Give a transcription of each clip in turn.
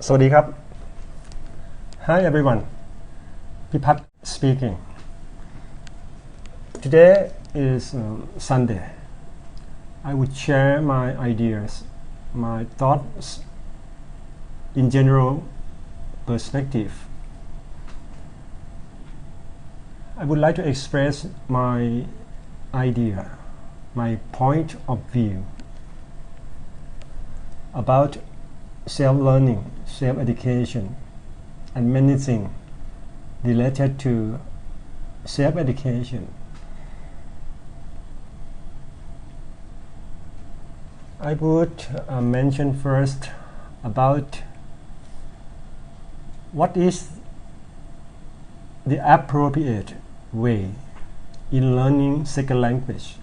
สวัสดีครับ Hi everyone. Pipat speaking. Today is Sunday. I would share my ideas, my thoughts in general perspective. I would like to express my idea, my point of view about self-learning, self-education, and many things related to self-education. I would mention first about what is the appropriate way in learning second language.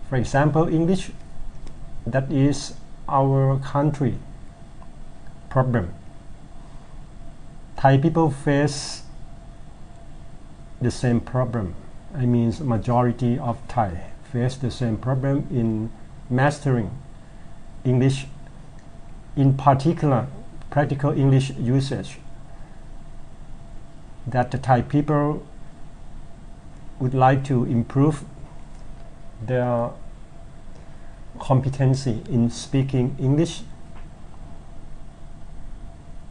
For example, English, that is our country problem. Thai people face the same problem. I mean, majority of Thai face the same problem in mastering English, in particular practical English usage, that the Thai people would like to improve their competency in speaking English.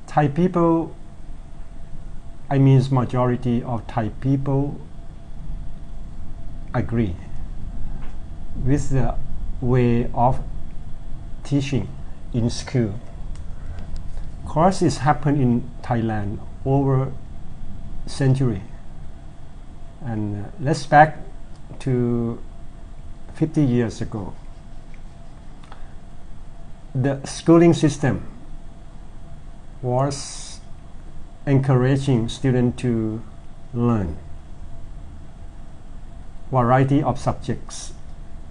Thai people, I mean majority of Thai people agree with the way of teaching in school. Courses happen in Thailand over century, and let's back to 50 years ago. The schooling system was encouraging students to learn variety of subjects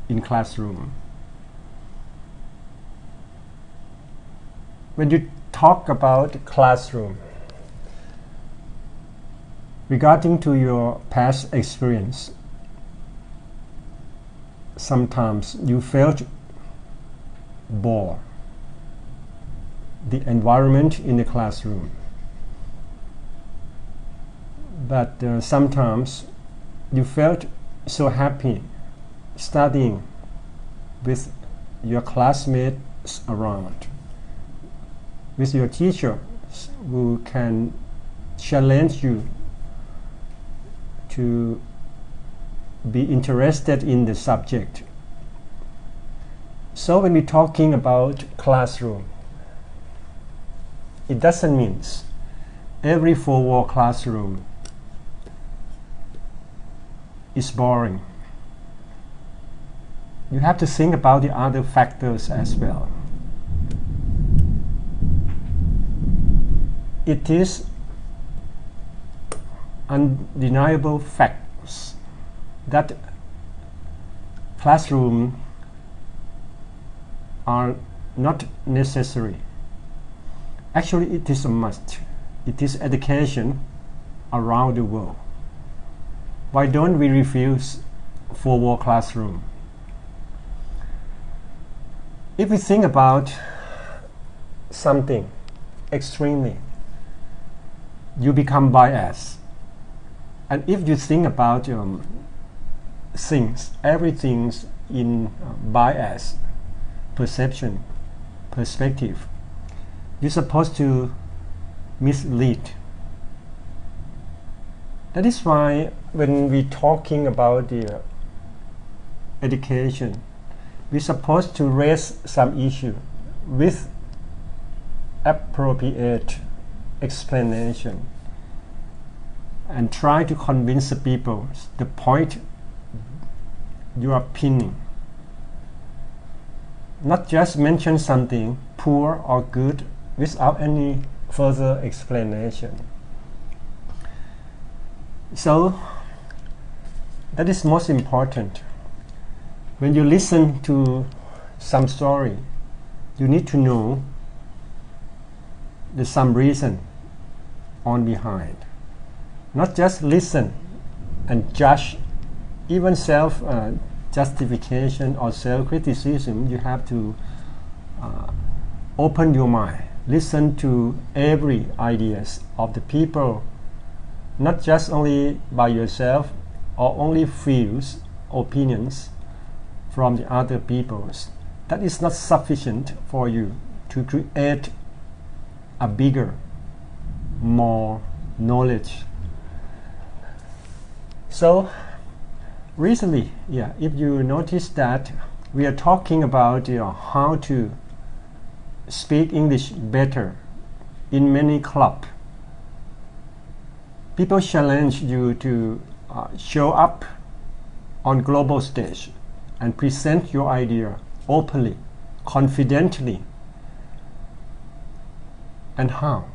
in classroom. When you talk about classroom, regarding to your past experience, sometimes you felt bored the environment in the classroom, but sometimes you felt so happy studying with your classmates around, with your teachers who can challenge you to be interested in the subject. So when we're talking about classroom, it doesn't mean every four-wall classroom is boring. You have to think about the other factors as well. It is undeniable facts that classrooms are not necessary. Actually, it is a must. It is education around the world. Why don't we refuse four-wall classroom? If we think about something extremely, you become biased. And if you think about things, everything in bias, perception, perspective, you're supposed to mislead. That is why when we're talking about the education, we're supposed to raise some issue with appropriate explanation and try to convince the people the point you are pinning. Not just mention something poor or good without any further explanation. So that is most important. When you listen to some story, you need to know there's some reason on behind. Not just listen and judge, even self justification or self-criticism. You have to open your mind listen to every ideas of the people, not just only by yourself or only fews opinions from the other peoples. That is not sufficient for you to create a bigger, more knowledge. So recently, if you notice that we are talking about how to speak English better in many clubs. People challenge you to show up on global stage and present your idea openly, confidently. And how?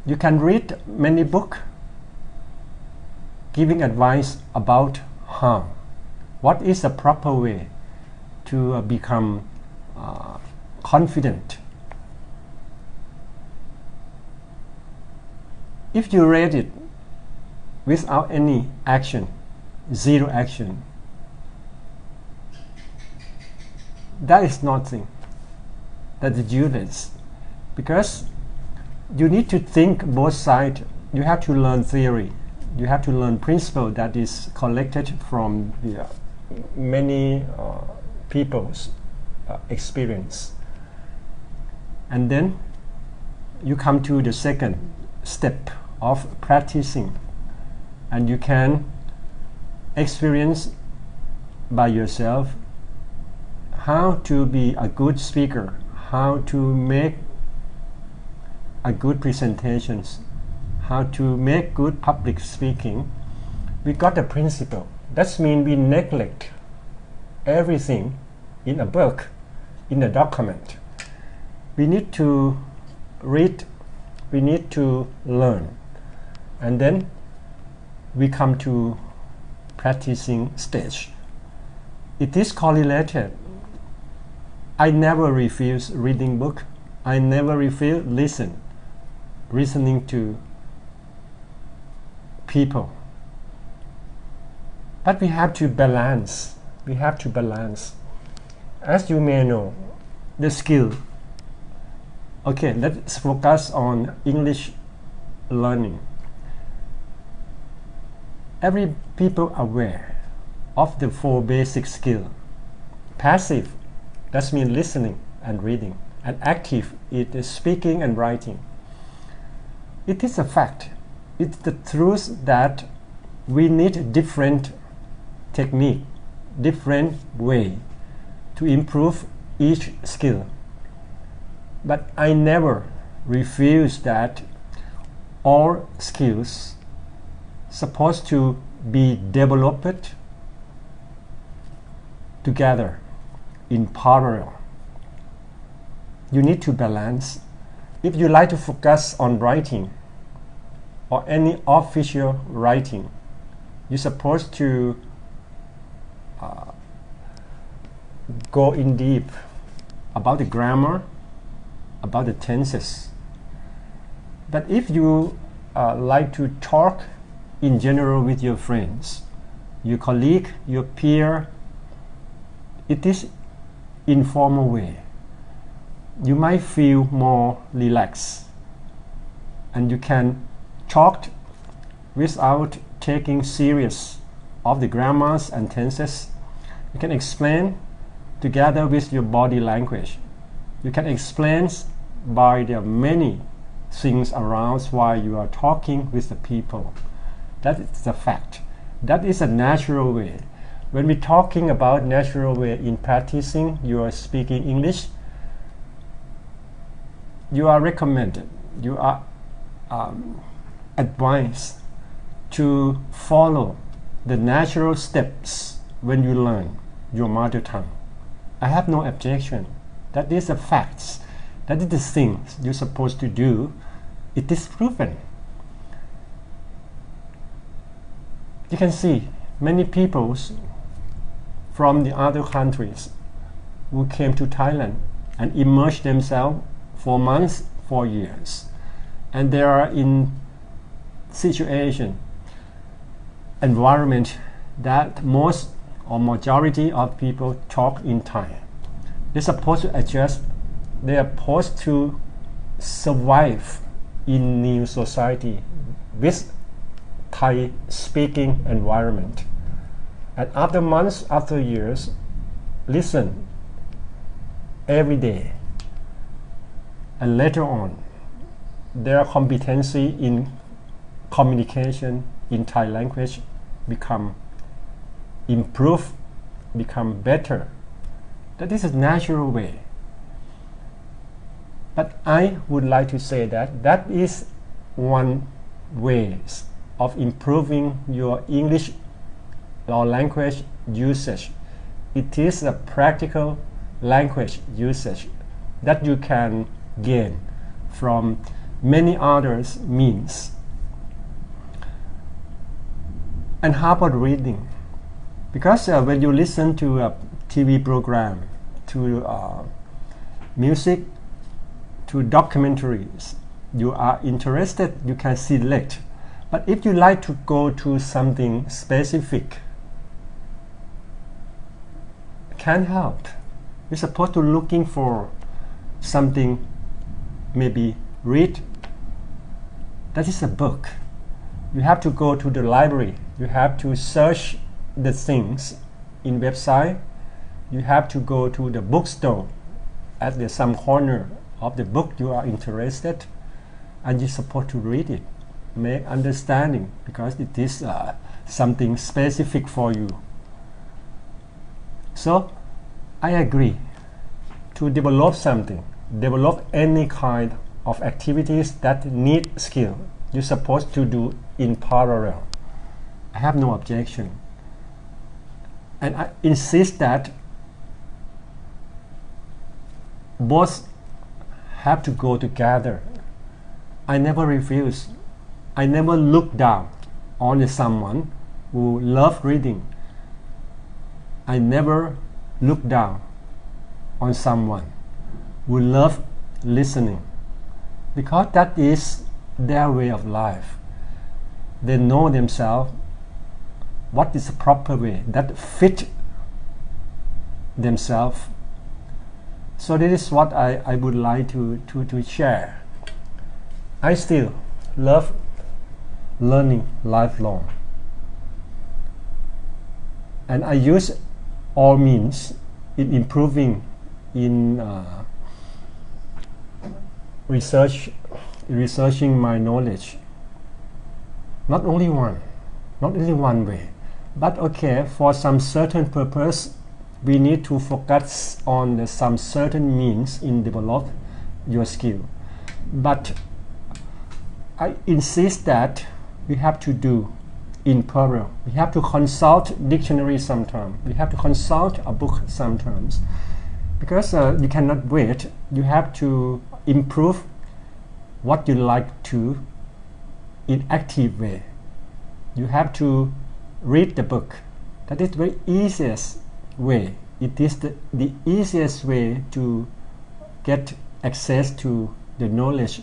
You can read many books giving advice about how. What is the proper way to become confident? If you read it without any action, zero action, that is nothing. That is useless. Because you need to think both sides. You have to learn theory. You have to learn principle that is collected from the many people's experience. And then you come to the second step of practicing, and you can experience by yourself how to be a good speaker, how to make a good presentations, how to make good public speaking. We got the principle. That means we neglect everything in a book, in a document. We need to read, we need to learn, and then we come to practicing stage. It is correlated. I never refuse reading book. I never refuse listening to people. But we have to balance. We have to balance. As you may know, the skill. Okay, let's focus on English learning. Every people aware of the four basic skills. Passive, that means listening and reading. And active, it is speaking and writing. It is a fact. It's the truth that we need different technique, different way to improve each skill. But I never refuse that all skills supposed to be developed together in parallel. You need to balance. If you like to focus on writing or any official writing, you're supposed to go in deep about the grammar, about the tenses. But if you like to talk in general with your friends, your colleague, your peer, it is informal way. You might feel more relaxed, and you can talk without taking serious of the grammars and tenses. You can explain together with your body language. You can explain by the many things around while you are talking with the people. That is a fact. That is a natural way. When we're talking about natural way in practicing your speaking English, you are recommended, you are advised to follow the natural steps when you learn your mother tongue. I have no objection. That is a fact. That is the things you're supposed to do. It is proven. You can see many people from the other countries who came to Thailand and immersed themselves for months, for years. And they are in situation, environment that most or majority of people talk in Thai. They're supposed to adjust they are supposed to survive in new society with Thai speaking environment. And after months, after years, listen every day. And later on, their competency in communication in Thai language become improve, become better. That is a natural way. But I would like to say that that is one way of improving your English or language usage. It is a practical language usage that you can gain from many other means. And how about reading? Because when you listen to a TV program, to music, to documentaries, you are interested, you can select. But if you like to go to something specific, can't help. You're supposed to looking for something, maybe read. That is a book. You have to go to the library. You have to search the things in website. You have to go to the bookstore at some corner of the book you are interested, and you're supposed to read it, make understanding, because it is something specific for you. So I agree, to develop something, develop any kind of activities that need skill, you're supposed to do in parallel. I have no objection. And I insist that both have to go together. I never refuse. I never look down on someone who loves reading. I never look down on someone who loves listening, because that is their way of life. They know themselves what is the proper way that fit themselves. So this is what I would like to share. I still love learning lifelong, and I use all means in improving in researching my knowledge. Not only one way, but okay, for some certain purpose we need to focus on some certain means in develop your skill. But I insist that we have to do in parallel. We have to consult dictionary sometimes. We have to consult a book sometimes, because you cannot wait. You have to improve what you like to in active way. You have to read the book. That is the very easiest way. It is the easiest way to get access to the knowledge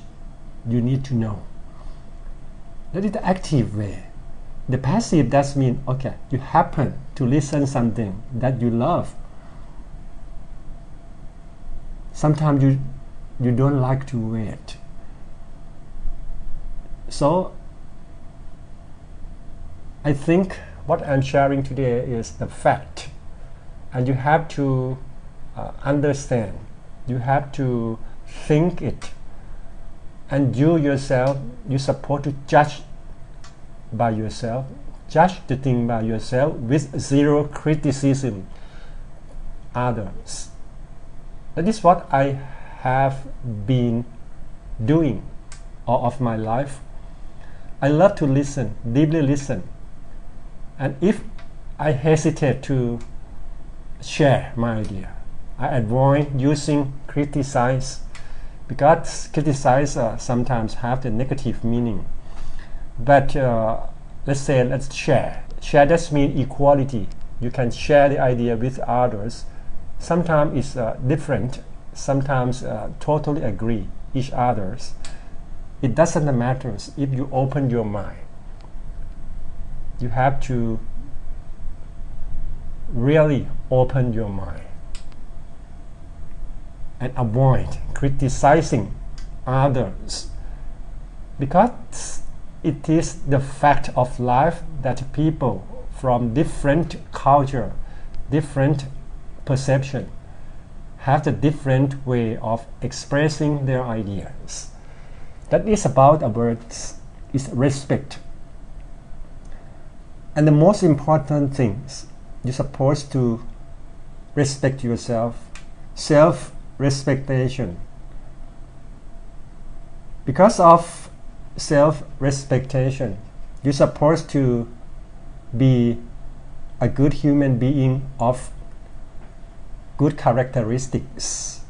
you need to know. That is the active way. The passive does mean, okay, you happen to listen something that you love. Sometimes you don't like to wait. So I think what I'm sharing today is the fact, and you have to understand, you have to think it, and you yourself, you're supposed to judge by yourself, judge the thing by yourself with zero criticism others. That is what I have been doing all of my life. I love to listen, deeply listen. And if I hesitate to share my idea, I avoid using criticize, because criticize sometimes have the negative meaning. But let's share. Share does mean equality. You can share the idea with others. Sometimes it's different. Sometimes totally agree each others. It doesn't matter if you open your mind. You have to really open your mind. and avoid criticizing others, because it is the fact of life that people from different culture, different perception, have a different way of expressing their ideas. That is about our words is respect. And the most important things, you're supposed to respect yourself, self-respectation. Because of self-respectation, you're supposed to be a good human being of good characteristics.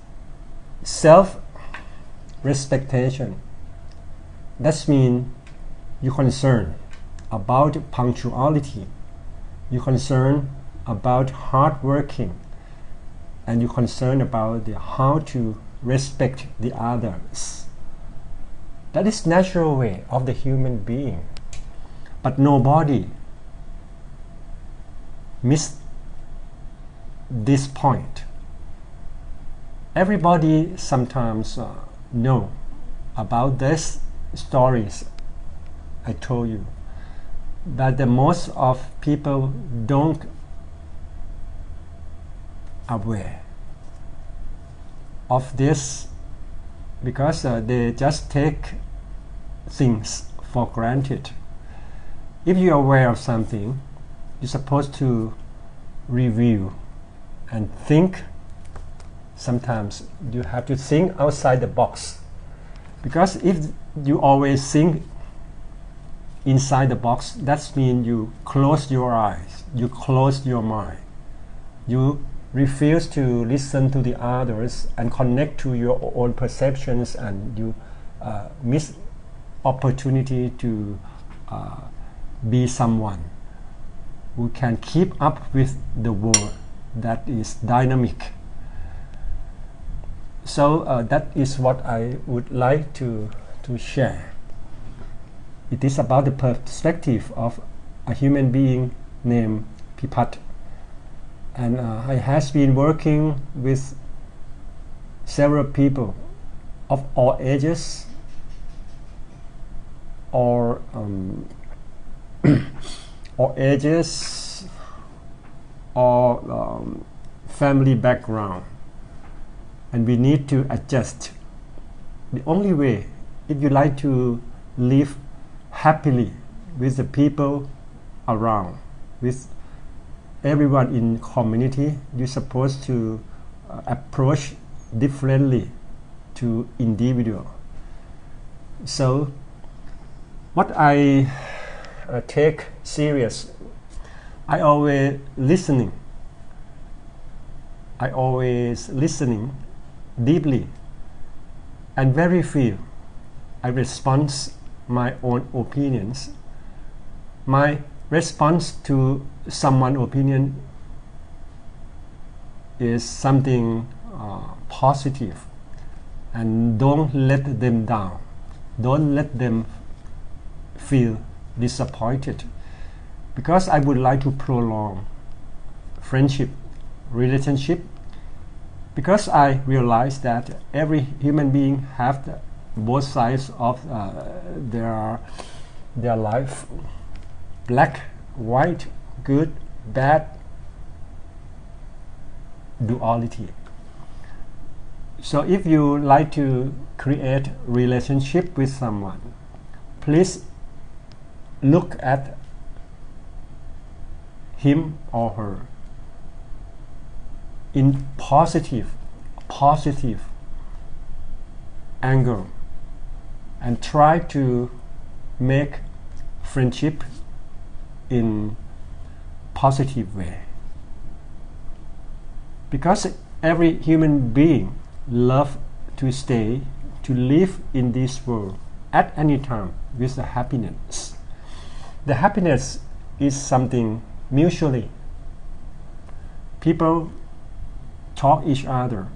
Self-respectation, that means you're concerned about punctuality, you're concerned about hard working, and you're concerned about how to respect the others. That is natural way of the human being. But nobody miss this point. Everybody sometimes know about these stories I told you, but the most of people don't aware of this, because they just take things for granted. If you are aware of something, you're supposed to review and think. Sometimes you have to think outside the box, because if you always think inside the box, that means you close your eyes, you close your mind, you refuse to listen to the others and connect to your own perceptions, and you miss opportunity to be someone who can keep up with the world that is dynamic. So that is what I would like to share. It is about the perspective of a human being named Pipat. And I has been working with several people of all ages or family background, and we need to adjust. The only way, if you like to live happily with the people around, with everyone in community, you're supposed to approach differently to individual. So what I take serious, I always listening deeply and very few I respond my own opinions. My response to someone's opinion is something positive, and don't let them down, don't let them feel disappointed, because I would like to prolong friendship, relationship, because I realize that every human being have both sides of their life, black, white, good, bad, duality. So if you like to create relationship with someone, please look at him or her in positive angle, and try to make friendship in positive way, because every human being love to live in this world at any time with the happiness. The happiness is something mutually. People talk each other.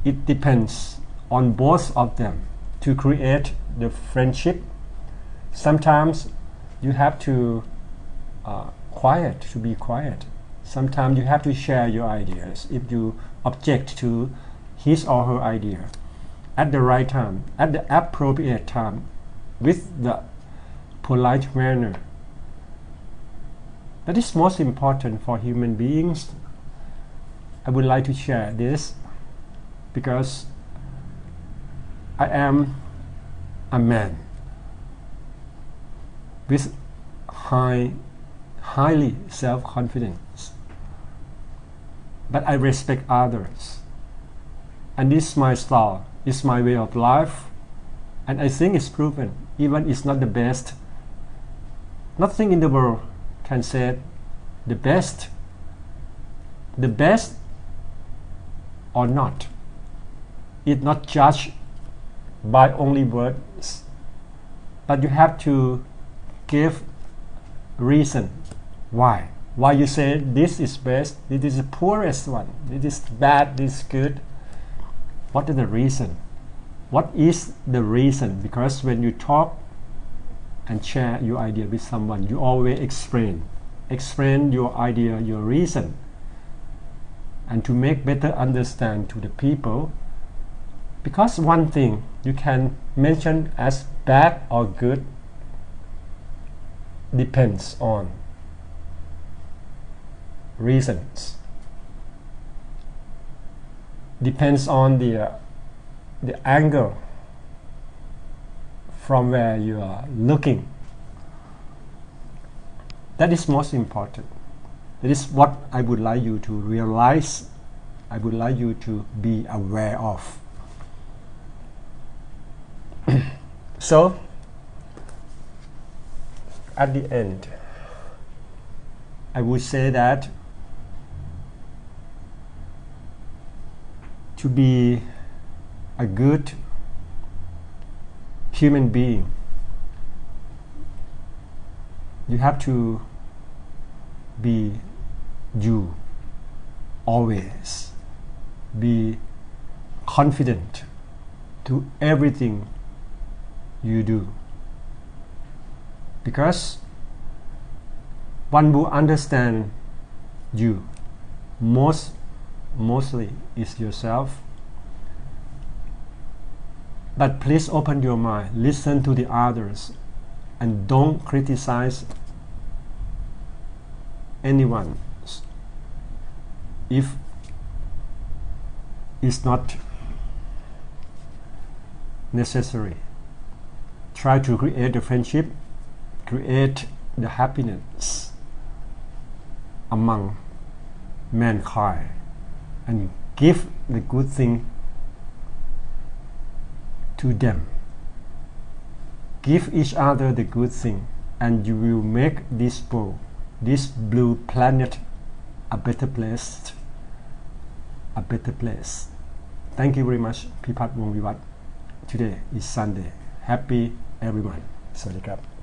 It depends on both of them to create the friendship. Sometimes you have to be quiet. Sometimes you have to share your ideas. If you object to his or her idea at the right time, at the appropriate time, with the polite manner. That is most important for human beings. I would like to share this because I am a man with highly self-confidence, but I respect others, and this is my style, it's my way of life, and I think it's proven. Even it's not the best, nothing in the world can say the best or not. It's not judged by only words, but you have to give reason why you say this is best, this is the poorest one, this is bad, this is good. What is the reason? What is the reason? Because when you talk and share your idea with someone, you always explain your idea, your reason, and to make better understand to the people. Because one thing you can mention as bad or good depends on reasons, depends on the angle from where you are looking. That is most important. That is what I would like you to realize, I would like you to be aware of. So at the end, I would say that to be a good human being, you have to be you always. Be confident to everything you do, because one who understands you mostly is yourself. But please open your mind, listen to the others, and don't criticize anyone if it's not necessary. Try to create a friendship, create the happiness among mankind, and give the good thing to them. Give each other the good thing, and you will make this world, this blue planet, a better place. A better place. Thank you very much. พิพัฒน์ วงศ์วิวัฒน์ Today is Sunday. Happy everyone. สวัสดีครับ